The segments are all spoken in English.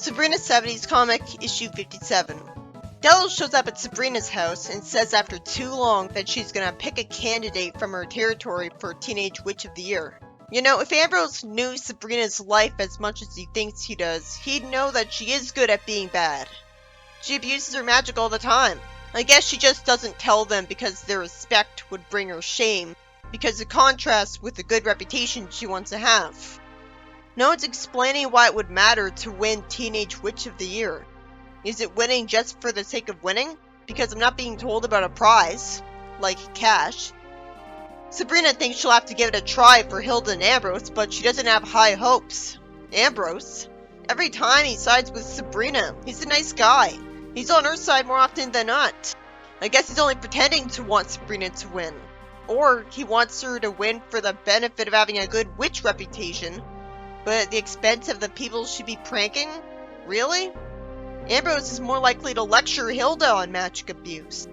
Sabrina 70s comic, issue 57. Della shows up at Sabrina's house and says after too long that she's gonna pick a candidate from her territory for Teenage Witch of the Year. You know, if Ambrose knew Sabrina's life as much as he thinks he does, he'd know that she is good at being bad. She abuses her magic all the time. I guess she just doesn't tell them because their respect would bring her shame, because it contrasts with the good reputation she wants to have. No one's explaining why it would matter to win Teenage Witch of the Year. Is it winning just for the sake of winning? Because I'm not being told about a prize, like cash. Sabrina thinks she'll have to give it a try for Hilda and Ambrose, but she doesn't have high hopes. Ambrose? Every time he sides with Sabrina, he's a nice guy. He's on her side more often than not. I guess he's only pretending to want Sabrina to win. Or he wants her to win for the benefit of having a good witch reputation, but at the expense of the people she'd be pranking? Really? Ambrose is more likely to lecture Hilda on magic abuse.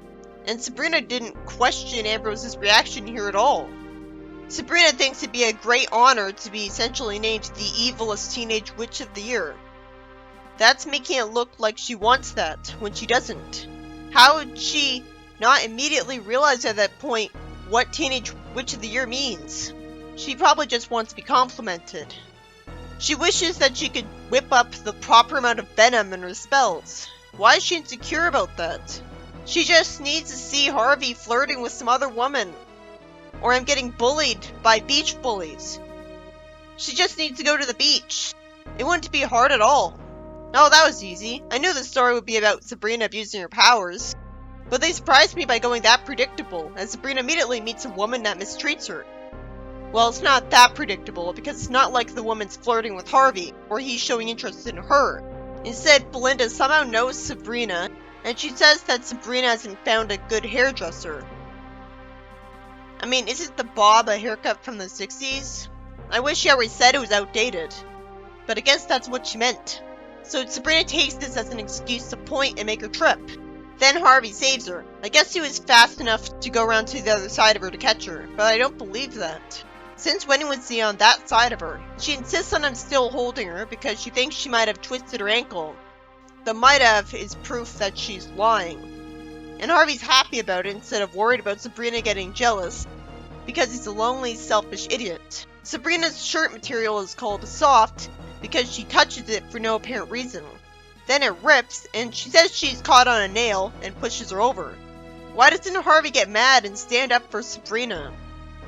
And Sabrina didn't question Ambrose's reaction here at all. Sabrina thinks it'd be a great honor to be essentially named the evilest Teenage Witch of the Year. That's making it look like she wants that, when she doesn't. How would she not immediately realize at that point what Teenage Witch of the Year means? She probably just wants to be complimented. She wishes that she could whip up the proper amount of venom in her spells. Why is she insecure about that? She just needs to see Harvey flirting with some other woman. Or I'm getting bullied by beach bullies. She just needs to go to the beach. It wouldn't be hard at all. Oh, that was easy. I knew the story would be about Sabrina abusing her powers. But they surprised me by going that predictable, as Sabrina immediately meets a woman that mistreats her. Well, it's not that predictable, because it's not like the woman's flirting with Harvey, or he's showing interest in her. Instead, Belinda somehow knows Sabrina, and she says that Sabrina hasn't found a good hairdresser. I mean, isn't the bob a haircut from the 60s? I wish she already said it was outdated. But I guess that's what she meant. So Sabrina takes this as an excuse to point and make her trip. Then Harvey saves her. I guess he was fast enough to go around to the other side of her to catch her, but I don't believe that. Since when was he on that side of her? She insists on him still holding her because she thinks she might have twisted her ankle. The might have is proof that she's lying. And Harvey's happy about it instead of worried about Sabrina getting jealous, because he's a lonely, selfish idiot. Sabrina's shirt material is called soft because she touches it for no apparent reason. Then it rips, and she says she's caught on a nail and pushes her over. Why doesn't Harvey get mad and stand up for Sabrina?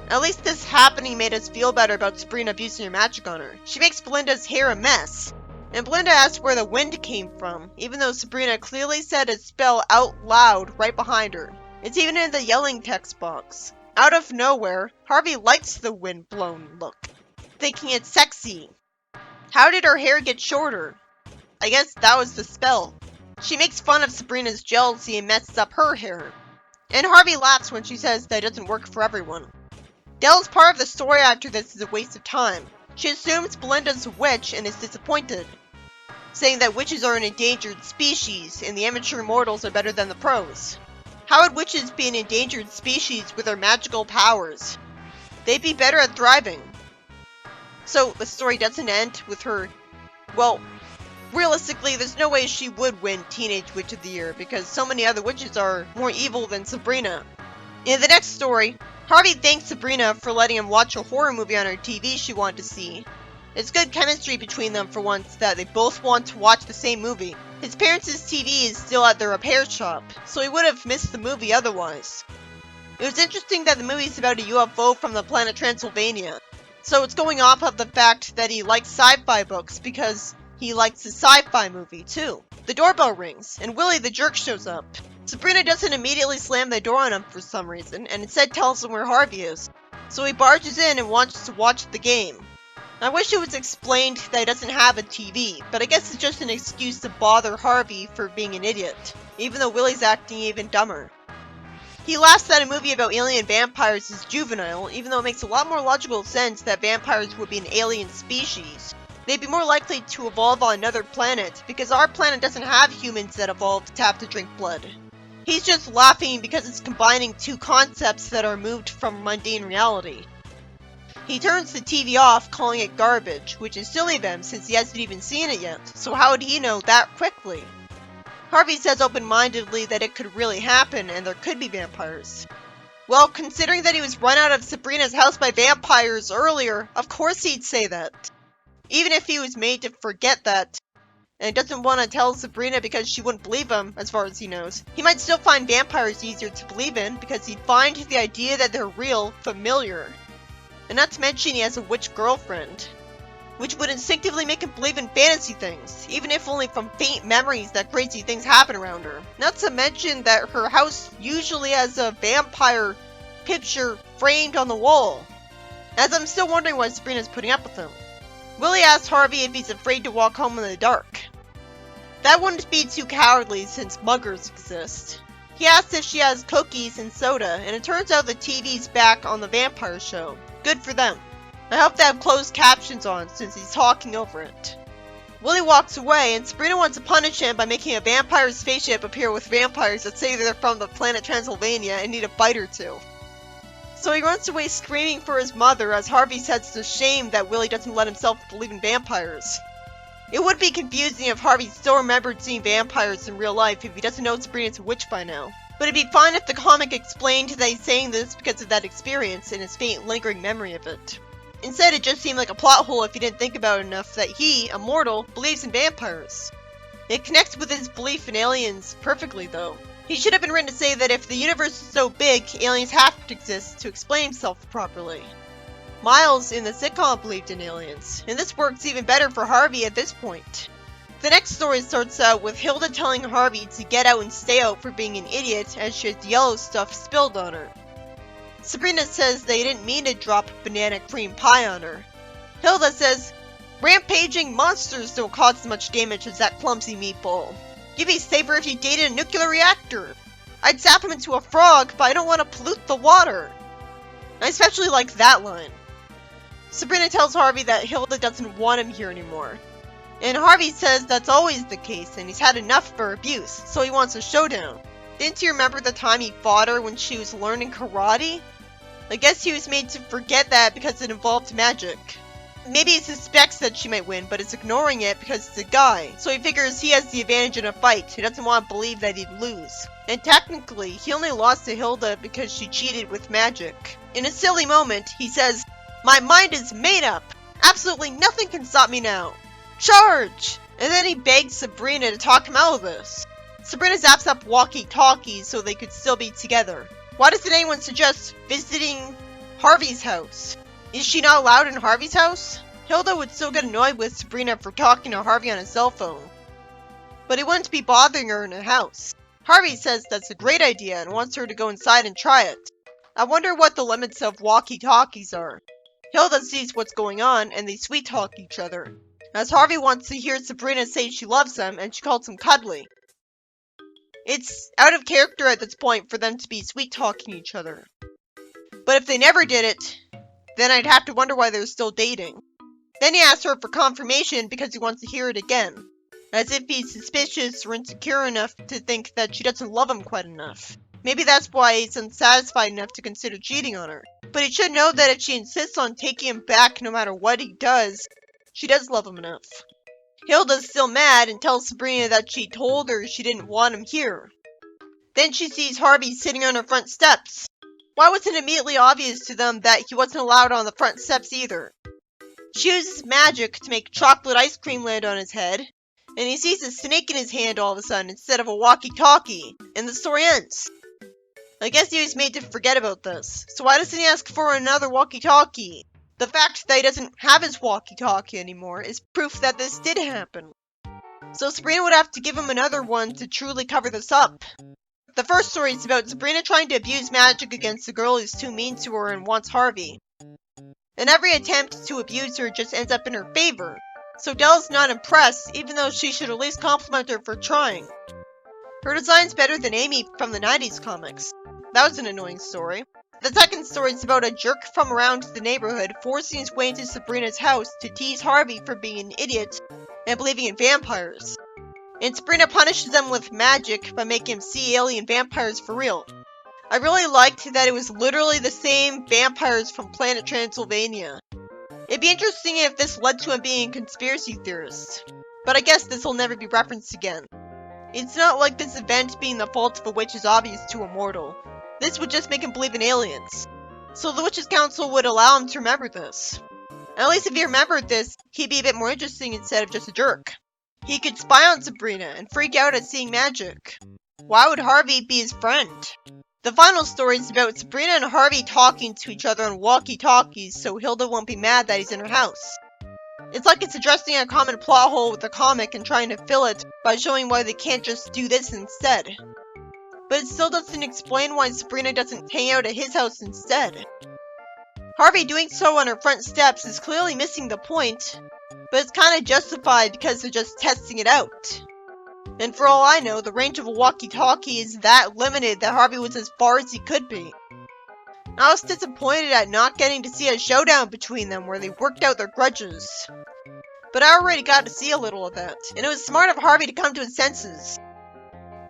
At least this happening made us feel better about Sabrina abusing her magic on her. She makes Belinda's hair a mess. And Belinda asks where the wind came from, even though Sabrina clearly said a spell out loud right behind her. It's even in the yelling text box. Out of nowhere, Harvey likes the wind-blown look, thinking it's sexy. How did her hair get shorter? I guess that was the spell. She makes fun of Sabrina's jealousy and messes up her hair. And Harvey laughs when she says that it doesn't work for everyone. Della's part of the story after this is a waste of time. She assumes Belinda's a witch and is disappointed, saying that witches are an endangered species and the amateur mortals are better than the pros. How would witches be an endangered species with their magical powers? They'd be better at thriving. So the story doesn't end with her, well, realistically there's no way she would win Teenage Witch of the Year because so many other witches are more evil than Sabrina. In the next story, Harvey thanks Sabrina for letting him watch a horror movie on her TV she wanted to see. It's good chemistry between them for once that they both want to watch the same movie. His parents' TV is still at their repair shop, so he would have missed the movie otherwise. It was interesting that the movie is about a UFO from the planet Transylvania, so it's going off of the fact that he likes sci-fi books because he likes a sci-fi movie too. The doorbell rings, and Willie the jerk shows up. Sabrina doesn't immediately slam the door on him for some reason, and instead tells him where Harvey is. So he barges in and wants to watch the game. I wish it was explained that he doesn't have a TV, but I guess it's just an excuse to bother Harvey for being an idiot, even though Willie's acting even dumber. He laughs that a movie about alien vampires is juvenile, even though it makes a lot more logical sense that vampires would be an alien species. They'd be more likely to evolve on another planet, because our planet doesn't have humans that evolved to tap to drink blood. He's just laughing because it's combining two concepts that are removed from mundane reality. He turns the TV off, calling it garbage, which is silly of him since he hasn't even seen it yet, so how would he know that quickly? Harvey says open-mindedly that it could really happen and there could be vampires. Well, considering that he was run out of Sabrina's house by vampires earlier, of course he'd say that. Even if he was made to forget that, and doesn't want to tell Sabrina because she wouldn't believe him, as far as he knows, he might still find vampires easier to believe in because he'd find the idea that they're real familiar. And not to mention he has a witch girlfriend, which would instinctively make him believe in fantasy things, even if only from faint memories that crazy things happen around her. Not to mention that her house usually has a vampire picture framed on the wall, as I'm still wondering why Sabrina's putting up with him. Willie asks Harvey if he's afraid to walk home in the dark. That wouldn't be too cowardly since muggers exist. He asks if she has cookies and soda, and it turns out the TV's back on the vampire show. Good for them. I hope they have closed captions on since he's talking over it. Willie walks away, and Sabrina wants to punish him by making a vampire spaceship appear with vampires that say they're from the planet Transylvania and need a bite or two. So he runs away screaming for his mother as Harvey says it's a shame that Willie doesn't let himself believe in vampires. It would be confusing if Harvey still remembered seeing vampires in real life if he doesn't know Sabrina's a witch by now. But it'd be fine if the comic explained that he's saying this because of that experience and his faint lingering memory of it. Instead, it just seemed like a plot hole if he didn't think about it enough that he, a mortal, believes in vampires. It connects with his belief in aliens perfectly, though. He should have been written to say that if the universe is so big, aliens have to exist to explain himself properly. Miles in the sitcom believed in aliens, and this works even better for Harvey at this point. The next story starts out with Hilda telling Harvey to get out and stay out for being an idiot as she has yellow stuff spilled on her. Sabrina says they didn't mean to drop banana cream pie on her. Hilda says, "Rampaging monsters don't cause as much damage as that clumsy meatball. You'd be safer if you dated a nuclear reactor. I'd zap him into a frog, but I don't want to pollute the water." I especially like that line. Sabrina tells Harvey that Hilda doesn't want him here anymore. And Harvey says that's always the case and he's had enough of her abuse, so he wants a showdown. Didn't you remember the time he fought her when she was learning karate? I guess he was made to forget that because it involved magic. Maybe he suspects that she might win, but is ignoring it because it's a guy, so he figures he has the advantage in a fight. He doesn't want to believe that he'd lose. And technically, he only lost to Hilda because she cheated with magic. In a silly moment, he says, "My mind is made up! Absolutely nothing can stop me now! Charge!" And then he begs Sabrina to talk him out of this. Sabrina zaps up walkie-talkies so they could still be together. Why doesn't anyone suggest visiting Harvey's house? Is she not allowed in Harvey's house? Hilda would still get annoyed with Sabrina for talking to Harvey on his cell phone. But he wouldn't be bothering her in her house. Harvey says that's a great idea and wants her to go inside and try it. I wonder what the limits of walkie-talkies are. Hilda sees what's going on and they sweet-talk each other, as Harvey wants to hear Sabrina say she loves him and she calls him cuddly. It's out of character at this point for them to be sweet-talking each other. But if they never did it, then I'd have to wonder why they're still dating. Then he asks her for confirmation because he wants to hear it again, as if he's suspicious or insecure enough to think that she doesn't love him quite enough. Maybe that's why he's unsatisfied enough to consider cheating on her. But he should know that if she insists on taking him back no matter what he does, she does love him enough. Hilda's still mad and tells Sabrina that she told her she didn't want him here. Then she sees Harvey sitting on her front steps. Why wasn't it immediately obvious to them that he wasn't allowed on the front steps either? She uses magic to make chocolate ice cream land on his head, and he sees a snake in his hand all of a sudden instead of a walkie-talkie, and the story ends. I guess he was made to forget about this, so why doesn't he ask for another walkie-talkie? The fact that he doesn't have his walkie-talkie anymore is proof that this did happen. So Sabrina would have to give him another one to truly cover this up. The first story is about Sabrina trying to abuse magic against a girl who's too mean to her and wants Harvey. And every attempt to abuse her just ends up in her favor, so Delle's not impressed, even though she should at least compliment her for trying. Her design's better than Amy from the 90s comics. That was an annoying story. The second story is about a jerk from around the neighborhood forcing his way into Sabrina's house to tease Harvey for being an idiot and believing in vampires. And Sabrina punishes them with magic by making him see alien vampires for real. I really liked that it was literally the same vampires from Planet Transylvania. It'd be interesting if this led to him being a conspiracy theorist. But I guess this will never be referenced again. It's not like this event being the fault of a witch is obvious to a mortal. This would just make him believe in aliens. So the Witches' Council would allow him to remember this. At least if he remembered this, he'd be a bit more interesting instead of just a jerk. He could spy on Sabrina and freak out at seeing magic. Why would Harvey be his friend? The final story is about Sabrina and Harvey talking to each other on walkie-talkies so Hilda won't be mad that he's in her house. It's like it's addressing a common plot hole with the comic and trying to fill it by showing why they can't just do this instead. But it still doesn't explain why Sabrina doesn't hang out at his house instead. Harvey doing so on her front steps is clearly missing the point, but it's kinda justified because they're just testing it out. And for all I know, the range of a walkie-talkie is that limited that Harvey was as far as he could be. I was disappointed at not getting to see a showdown between them where they worked out their grudges. But I already got to see a little of that, and it was smart of Harvey to come to his senses.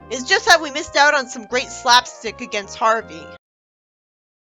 It's just that we missed out on some great slapstick against Harvey.